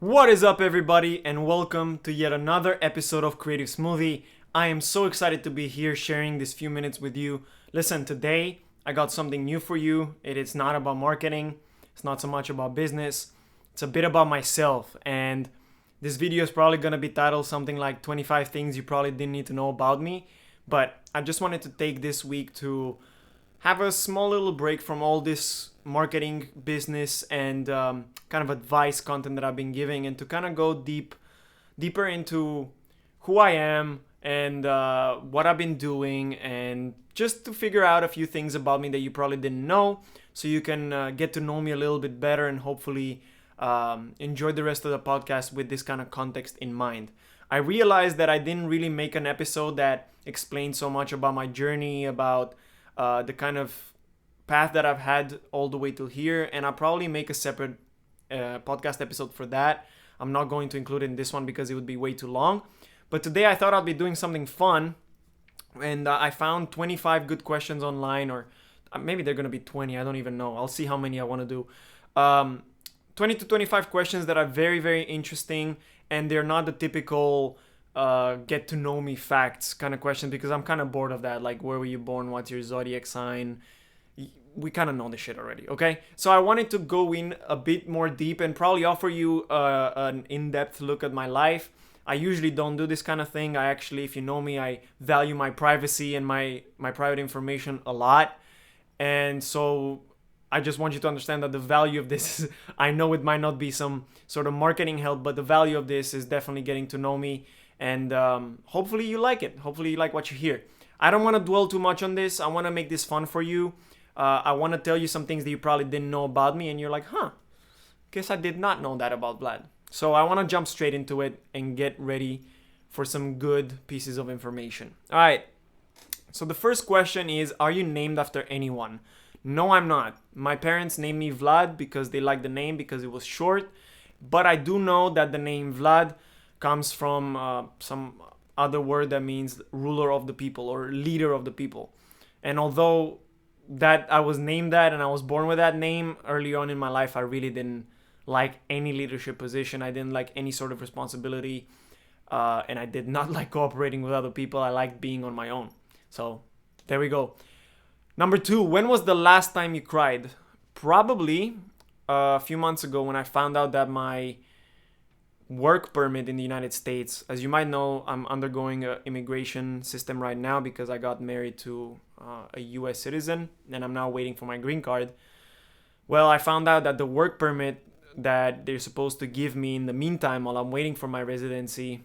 What is up, everybody, and welcome to yet another episode of Creative Smoothie. I am so excited to be here sharing this few minutes with you. Listen, today I got something new for you. It is not about marketing, it's not so much about business, it's a bit about myself. And this video is probably gonna be titled something like 25 things you probably didn't need to know about me. But I just wanted to take this week to have a small little break from all this marketing business and kind of advice content that I've been giving, and to kind of go deeper into who I am and what I've been doing, and just to figure out a few things about me that you probably didn't know, so you can get to know me a little bit better and hopefully enjoy the rest of the podcast with this kind of context in mind. I realized that I didn't really make an episode that explained so much about my journey, about the kind of path that I've had all the way till here, and I'll probably make a separate podcast episode for that. I'm not going to include it in this one because it would be way too long. But today I thought I'd be doing something fun, and I found 25 good questions online, or maybe they're gonna be 20. I don't even know. I'll see how many I want to do. 20 to 25 questions that are very, very interesting, and they're not the typical get to know me facts kind of questions, because I'm kind of bored of that. Like, where were you born? What's your zodiac sign? We kind of know this shit already, okay? So I wanted to go in a bit more deep and probably offer you an in-depth look at my life. I usually don't do this kind of thing. I actually, if you know me, I value my privacy and my private information a lot. And so I just want you to understand that the value of this is, I know it might not be some sort of marketing help, but the value of this is definitely getting to know me. And hopefully you like it. Hopefully you like what you hear. I don't want to dwell too much on this. I want to make this fun for you. I want to tell you some things that you probably didn't know about me, and you're like, guess I did not know that about Vlad. So I want to jump straight into it and get ready for some good pieces of information. All right. So the first question is, are you named after anyone? No, I'm not. My parents named me Vlad because they liked the name, because it was short. But I do know that the name Vlad comes from some other word that means ruler of the people or leader of the people. And although that I was named that and I was born with that name, early on in my life I really didn't like any leadership position. I didn't like any sort of responsibility, and I did not like cooperating with other people. I liked being on my own. So there we go. Number 2, when was the last time you cried? Probably a few months ago, when I found out that my work permit in the United States, as you might know, I'm undergoing an immigration system right now because I got married to a US citizen, and I'm now waiting for my green card. Well, I found out that the work permit that they're supposed to give me in the meantime while I'm waiting for my residency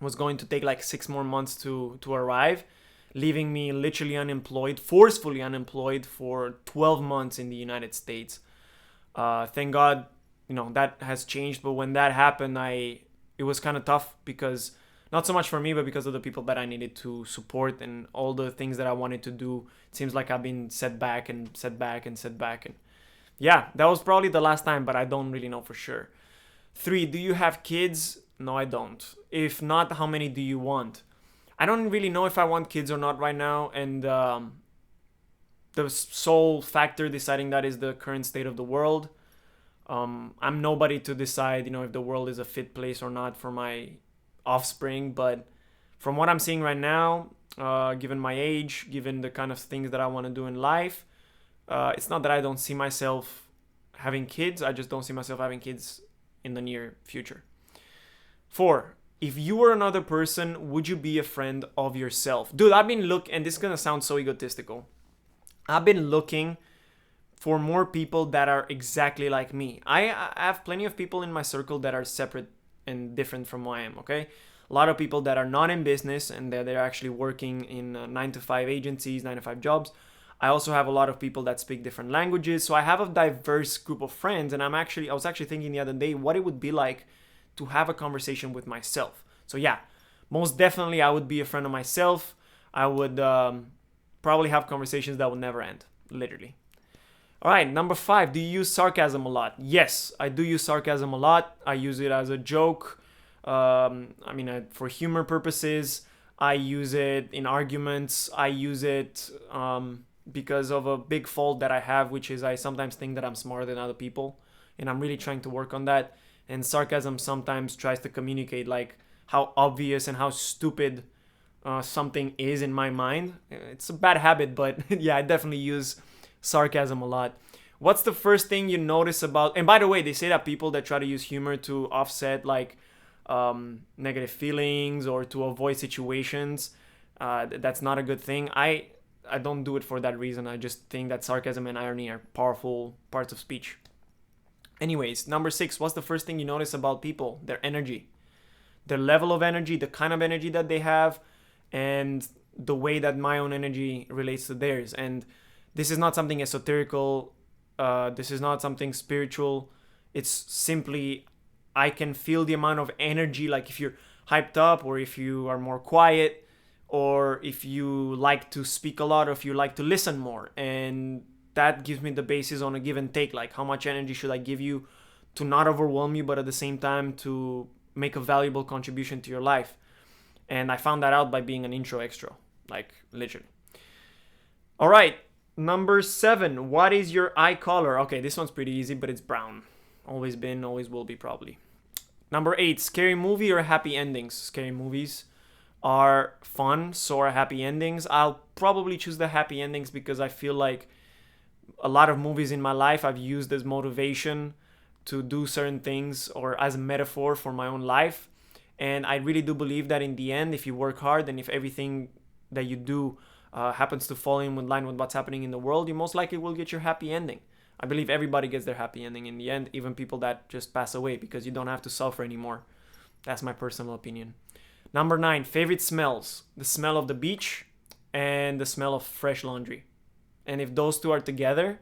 was going to take like 6 more months to arrive, leaving me literally unemployed, forcefully unemployed for 12 months in the United States. Thank God, that has changed. But when that happened, it was kind of tough, because not so much for me, but because of the people that I needed to support and all the things that I wanted to do. It seems like I've been set back and set back and set back. And yeah, that was probably the last time, but I don't really know for sure. 3, do you have kids? No, I don't. If not, how many do you want? I don't really know if I want kids or not right now. And the sole factor deciding that is the current state of the world. I'm nobody to decide, if the world is a fit place or not for my offspring. But from what I'm seeing right now, given my age, given the kind of things that I want to do in life, it's not that I don't see myself having kids. I just don't see myself having kids in the near future. 4, if you were another person, would you be a friend of yourself? Dude, I've been and this is going to sound so egotistical. I've been looking for more people that are exactly like me. I have plenty of people in my circle that are separate and different from who I am, okay? A lot of people that are not in business and they're actually working in 9-to-5 agencies, 9-to-5 jobs. I also have a lot of people that speak different languages. So I have a diverse group of friends, and I was actually thinking the other day what it would be like to have a conversation with myself. So yeah, most definitely I would be a friend of myself. I would probably have conversations that would never end, literally. All right, number 5, do you use sarcasm a lot? Yes, I do use sarcasm a lot. I use it as a joke. For humor purposes. I use it in arguments. I use it because of a big fault that I have, which is I sometimes think that I'm smarter than other people. And I'm really trying to work on that, and sarcasm sometimes tries to communicate like how obvious and how stupid something is in my mind. It's a bad habit, but yeah, I definitely use sarcasm a lot. What's the first thing you notice about? And by the way, they say that people that try to use humor to offset like negative feelings or to avoid situations, that's not a good thing. I don't do it for that reason. I just think that sarcasm and irony are powerful parts of speech. Anyways, number 6, what's the first thing you notice about people? Their energy, their level of energy, the kind of energy that they have, and the way that my own energy relates to theirs. And this is not something esoterical. This is not something spiritual. It's simply I can feel the amount of energy, like if you're hyped up or if you are more quiet or if you like to speak a lot or if you like to listen more. And that gives me the basis on a give and take, like how much energy should I give you to not overwhelm you, but at the same time to make a valuable contribution to your life. And I found that out by being an intro extra, like literally. All right, number 7, what is your eye color? Okay, this one's pretty easy, but it's brown. Always been, always will be probably. Number 8, scary movie or happy endings? Scary movies are fun, so are happy endings. I'll probably choose the happy endings because I feel like a lot of movies in my life I've used as motivation to do certain things or as a metaphor for my own life. And I really do believe that in the end, if you work hard and if everything that you do happens to fall in line with what's happening in the world, you most likely will get your happy ending. I believe everybody gets their happy ending in the end, even people that just pass away, because you don't have to suffer anymore. That's my personal opinion. Number 9, favorite smells. The smell of the beach and the smell of fresh laundry. And if those two are together,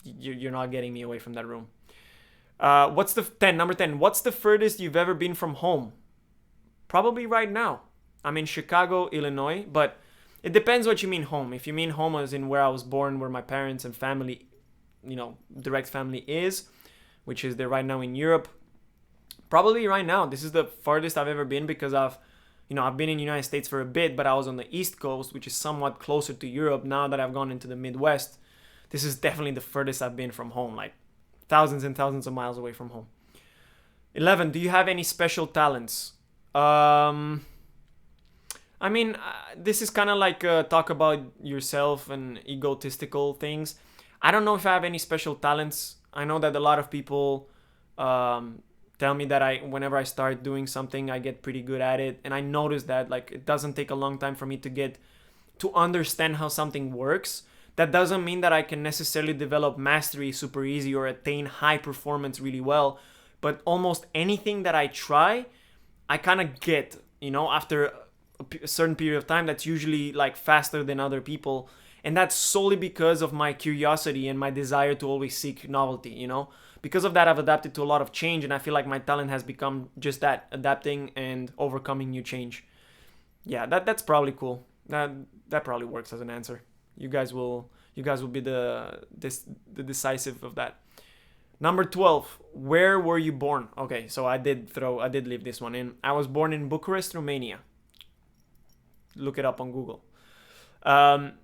you're not getting me away from that room. Number 10, what's the furthest you've ever been from home? Probably right now. I'm in Chicago, Illinois, but it depends what you mean home. If you mean home as in where I was born, where my parents and family, direct family is, which is they're right now in Europe, probably right now. This is the farthest I've ever been because I've been in the United States for a bit, but I was on the East Coast, which is somewhat closer to Europe. Now that I've gone into the Midwest, this is definitely the furthest I've been from home, like thousands and thousands of miles away from home. 11, do you have any special talents? This is kind of like talk about yourself and egotistical things. I don't know if I have any special talents. I know that a lot of people tell me that whenever I start doing something, I get pretty good at it. And I notice that like it doesn't take a long time for me to understand how something works. That doesn't mean that I can necessarily develop mastery super easy or attain high performance really well. But almost anything that I try, I kind of get, after a certain period of time. That's usually like faster than other people. And that's solely because of my curiosity and my desire to always seek novelty, Because of that, I've adapted to a lot of change, and I feel like my talent has become just that, adapting and overcoming new change. Yeah, that's probably cool. That probably works as an answer. You guys will be the decisive of that. Number 12, where were you born? Okay, so I did leave this one in. I was born in Bucharest, Romania. Look it up on Google.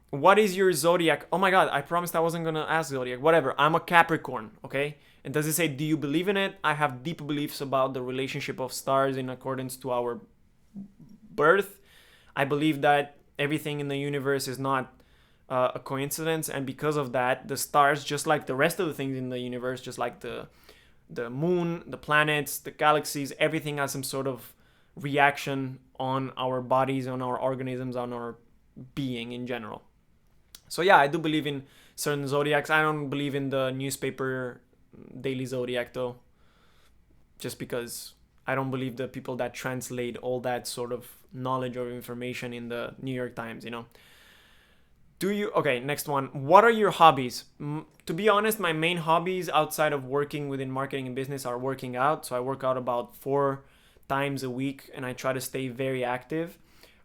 What is your zodiac? Oh my god, I promised I wasn't gonna ask zodiac. Whatever, I'm a Capricorn, okay? And does it say, do you believe in it? I have deep beliefs about the relationship of stars in accordance to our birth. I believe that everything in the universe is not a coincidence, and because of that, the stars, just like the rest of the things in the universe, just like the moon, the planets, the galaxies, everything has some sort of reaction on our bodies, on our organisms, on our being in general. So yeah, I do believe in certain zodiacs. I don't believe in the newspaper daily zodiac though, just because I don't believe the people that translate all that sort of knowledge or information in the New York Times, Okay, next one. What are your hobbies? To be honest, my main hobbies outside of working within marketing and business are working out. So I work out about 4 times a week and I try to stay very active.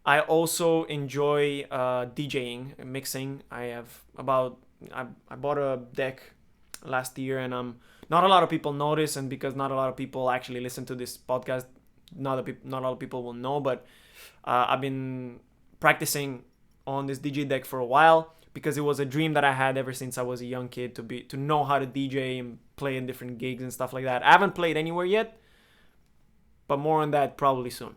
I also enjoy DJing, mixing. I bought a deck last year, and not a lot of people notice, and because not a lot of people actually listen to this podcast, not a lot of people will know, but I've been practicing on this DJ deck for a while. because it was a dream that I had ever since I was a young kid to know how to DJ and play in different gigs and stuff like that. I haven't played anywhere yet, but more on that probably soon.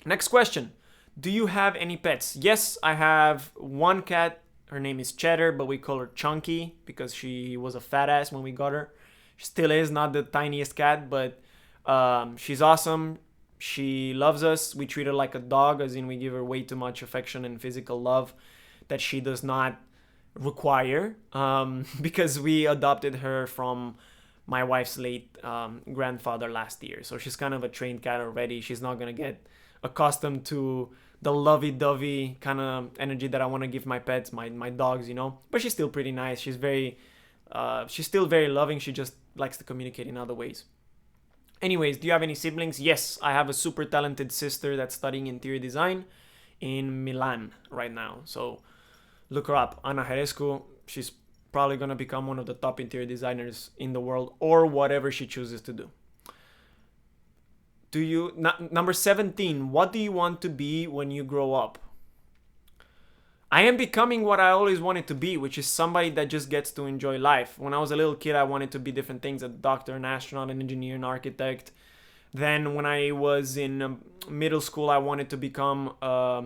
Next question. Do you have any pets? Yes, I have one cat. Her name is Cheddar, but we call her Chunky because she was a fat ass when we got her. She still is not the tiniest cat, but she's awesome. She loves us. We treat her like a dog, as in we give her way too much affection and physical love that she does not require, because we adopted her from my wife's late grandfather last year. So she's kind of a trained cat already. She's not going to get accustomed to the lovey-dovey kind of energy that I want to give my pets, my dogs, you know. But she's still pretty nice. She's still very loving. She just likes to communicate in other ways. Anyways, do you have any siblings? Yes, I have a super talented sister that's studying interior design in Milan right now. So look her up, Anna Herescu. She's probably going to become one of the top interior designers in the world, or whatever she chooses to do. Number 17, what do you want to be when you grow up? I am becoming what I always wanted to be, which is somebody that just gets to enjoy life. When I was a little kid, I wanted to be different things: a doctor, an astronaut, an engineer, an architect. Then when I was in middle school, I wanted to become... I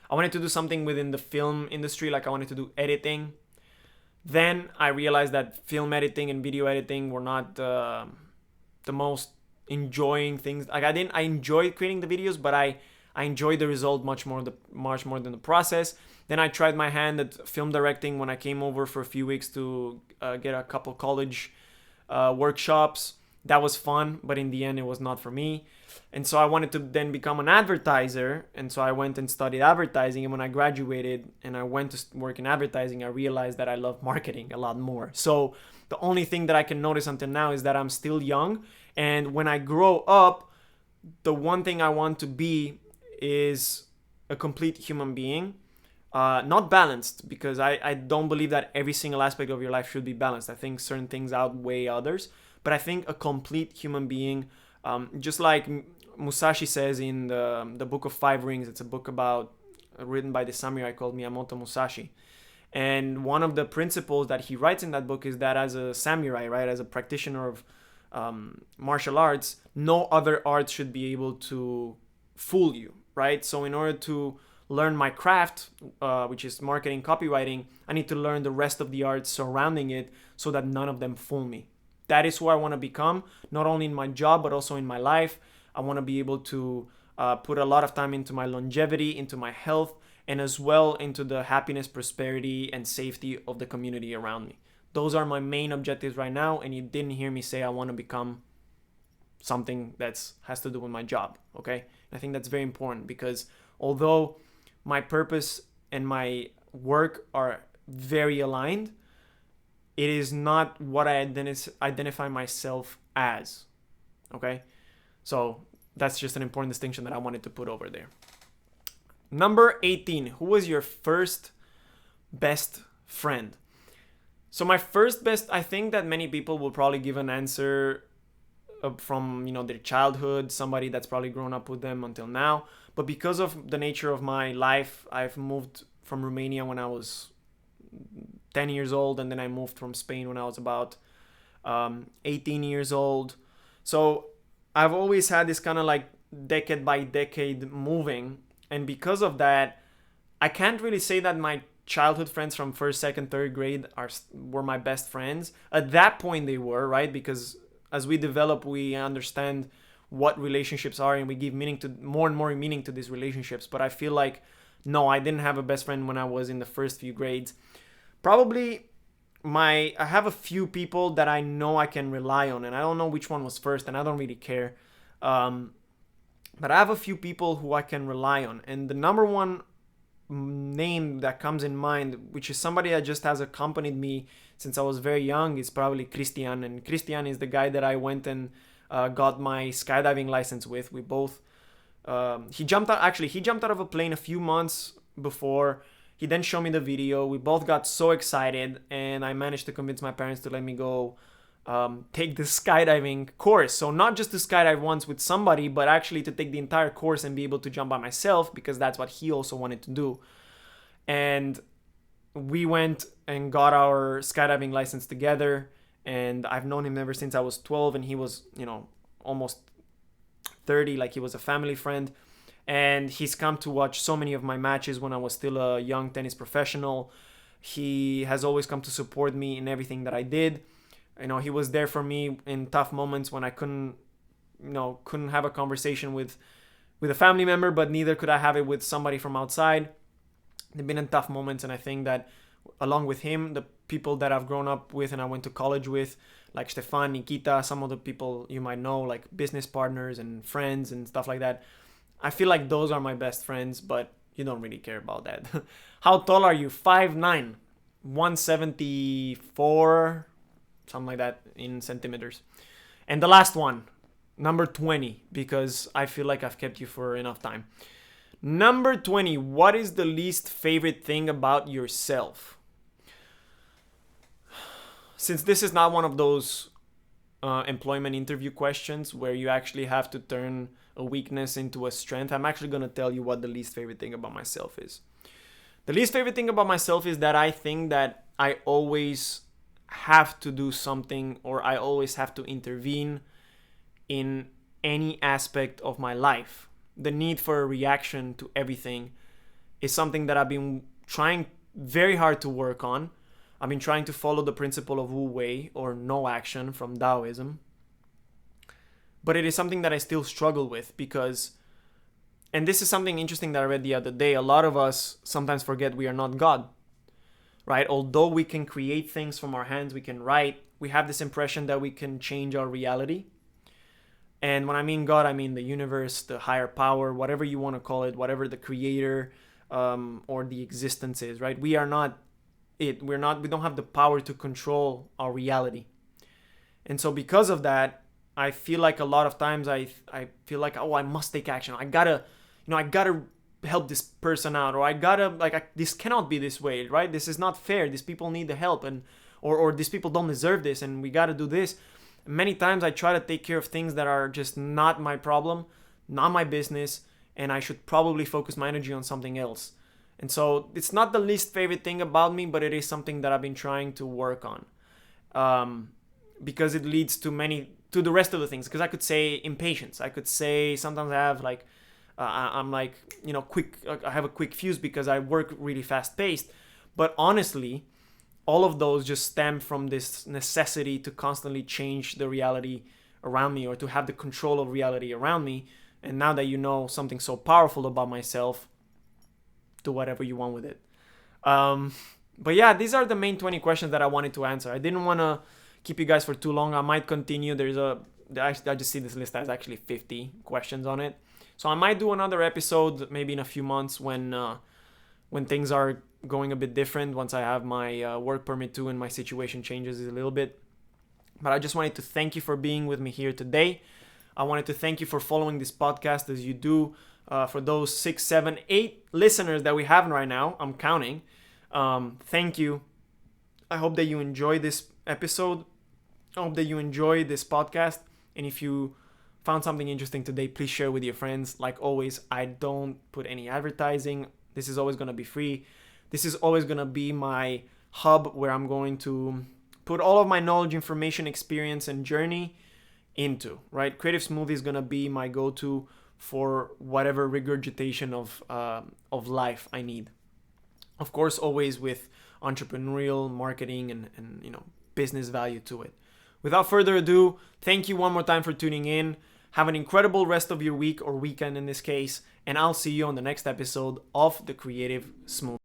wanted to do something within the film industry, like I wanted to do editing. Then I realized that film editing and video editing were not the most enjoying things. Like I enjoyed creating the videos, but I enjoyed the result much more than the process. Then I tried my hand at film directing when I came over for a few weeks to get a couple college workshops. That was fun, but in the end it was not for me. And so I wanted to then become an advertiser, and so I went and studied advertising. And when I graduated and I went to work in advertising, I realized that I love marketing a lot more. So the only thing that I can notice until now is that I'm still young, and when I grow up, the one thing I want to be is a complete human being. Not balanced, because I don't believe that every single aspect of your life should be balanced. I think certain things outweigh others, but I think a complete human being, just like Musashi says in the Book of Five Rings. It's a book written by the samurai called Miyamoto Musashi. And one of the principles that he writes in that book is that as a samurai, right, as a practitioner of martial arts, no other art should be able to fool you, right? So in order to learn my craft, which is marketing, copywriting, I need to learn the rest of the arts surrounding it so that none of them fool me. That is who I want to become, not only in my job, but also in my life. I want to be able to put a lot of time into my longevity, into my health, and as well into the happiness, prosperity, and safety of the community around me. Those are my main objectives right now, and you didn't hear me say I want to become something that has to do with my job, okay? I think that's very important, because although my purpose and my work are very aligned, it is not what I identify myself as, okay? So that's just an important distinction that I wanted to put over there. Number 18, who was your first best friend? So my first best, I think that many people will probably give an answer from, their childhood, somebody that's probably grown up with them until now. But because of the nature of my life, I've moved from Romania when I was 10 years old, and then I moved from Spain when I was about 18 years old. So I've always had this kind of like decade by decade moving, and because of that, I can't really say that my childhood friends from first, second, third grade were my best friends. At that point they were, right? Because as we develop, we understand what relationships are, and we give more and more meaning to these relationships. But I feel like, no, I didn't have a best friend when I was in the first few grades. Probably I have a few people that I know I can rely on, and I don't know which one was first, and I don't really care. But I have a few people who I can rely on. And the number one name that comes in mind, which is somebody that just has accompanied me since I was very young, is probably Christian. And Christian is the guy that I went and got my skydiving license with. We both he jumped out of a plane a few months before. He then showed me the video. We both got so excited, and I managed to convince my parents to let me go take the skydiving course. So not just to skydive once with somebody, but actually to take the entire course and be able to jump by myself, because that's what he also wanted to do. And we went and got our skydiving license together. And I've known him ever since I was 12, and he was, almost 30, like he was a family friend. And he's come to watch so many of my matches when I was still a young tennis professional. He has always come to support me in everything that I did. He was there for me in tough moments when I couldn't have a conversation with a family member, but neither could I have it with somebody from outside. They've been in tough moments, and I think that along with him, the people that I've grown up with and I went to college with, like Stefan, Nikita, some of the people you might know, like business partners and friends and stuff like that, I feel like those are my best friends, but you don't really care about that. How tall are you? 5'9", 174, something like that in centimeters. And the last one, number 20, because I feel like I've kept you for enough time. Number 20, what is the least favorite thing about yourself? Since this is not one of those employment interview questions where you actually have to turn a weakness into a strength, I'm actually going to tell you what the least favorite thing about myself is. The least favorite thing about myself is that I think that I always have to do something, or I always have to intervene in any aspect of my life. The need for a reaction to everything is something that I've been trying very hard to work on. I've been trying to follow the principle of Wu Wei, or no action, from Taoism. But it is something that I still struggle with because, and this is something interesting that I read the other day, a lot of us sometimes forget we are not God, right? Although we can create things from our hands, we can write, we have this impression that we can change our reality. And when I mean God, I mean the universe, the higher power, whatever you want to call it, whatever the creator or the existence is, right? We are not it. We don't have the power to control our reality. And so because of that, I feel like a lot of times I feel like, oh, I must take action. I gotta help this person out, or this cannot be this way, right? This is not fair. These people need the help, and or these people don't deserve this, and we gotta do this. Many times I try to take care of things that are just not my problem, not my business, and I should probably focus my energy on something else. And so it's not the least favorite thing about me, but it is something that I've been trying to work on, because it leads to the rest of the things. Because I could say impatience. I could say sometimes I have quick. I have a quick fuse because I work really fast paced. But honestly, all of those just stem from this necessity to constantly change the reality around me, or to have the control of reality around me. And now that you know something so powerful about myself, do whatever you want with it. But yeah, these are the main 20 questions that I wanted to answer. I didn't want to keep you guys for too long. I might continue. I just see this list has actually 50 questions on it. So I might do another episode maybe in a few months when things are going a bit different, once I have my work permit too and my situation changes a little bit. But I just wanted to thank you for being with me here today. I wanted to thank you for following this podcast as you do. For those 6, 7, 8 listeners that we have right now, I'm counting. Thank you. I hope that you enjoy this episode. I hope that you enjoy this podcast. And if you found something interesting today, please share with your friends. Like always, I don't put any advertising. This is always going to be free. This is always going to be my hub where I'm going to put all of my knowledge, information, experience, and journey into, right? Creative Smoothie is going to be my go-to for whatever regurgitation of life I need. Of course, always with entrepreneurial marketing and business value to it. Without further ado, thank you one more time for tuning in. Have an incredible rest of your week, or weekend in this case, and I'll see you on the next episode of The Creative Smoothie.